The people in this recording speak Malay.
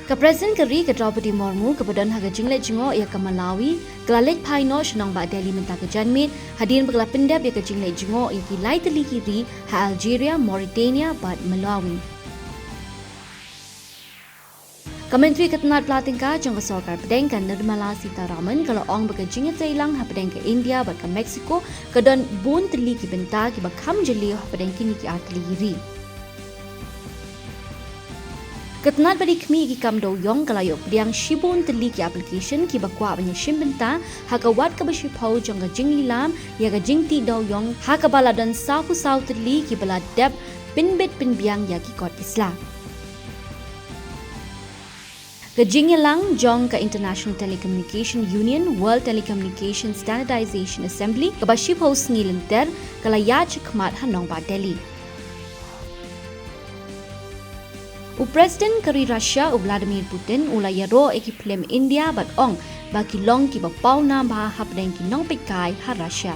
Ka President Kari ka Draupadi Murmu ka badan haga jingle jingo ya ka Malawi klalek paino shnong ba Delhi Mynta ka janmit hadin bagla pendap ya ka jingle jingo ya ki lai teli kiri ha Algeria, Mauritania bat Malawi. Kementeri Ketenaga Tingkah jangka Sarkar Pedeng kan Nirmala Sitharaman kalau ong baga jingle Thailand ha Pedeng ke India bat ka Mexico ka don bun teli ki benta ki ba kham jeli ha Pedeng kini ki atli kiri. Ketenat badi kami ki kam do yong kalayok diang shibun teli ki application ki bakwa banya shimbenta ha ka wat ka bashi pau jong ka jing lam ya ka jing ti do yong ha ka bala dan safu sau teli ki bala dep pinbit pinbiang ya ki kot isla. Ka jing lang jong ka International Telecommunication Union World Telecommunication Standardization Assembly ka bashi pau ngilenter kala ya chikmat hanong ba Delhi. Presiden kari Russia Vladimir Putin ulai ro eki film India bat ong baki long ki ba pau na ba hap deng ki nong pekai ha Russia.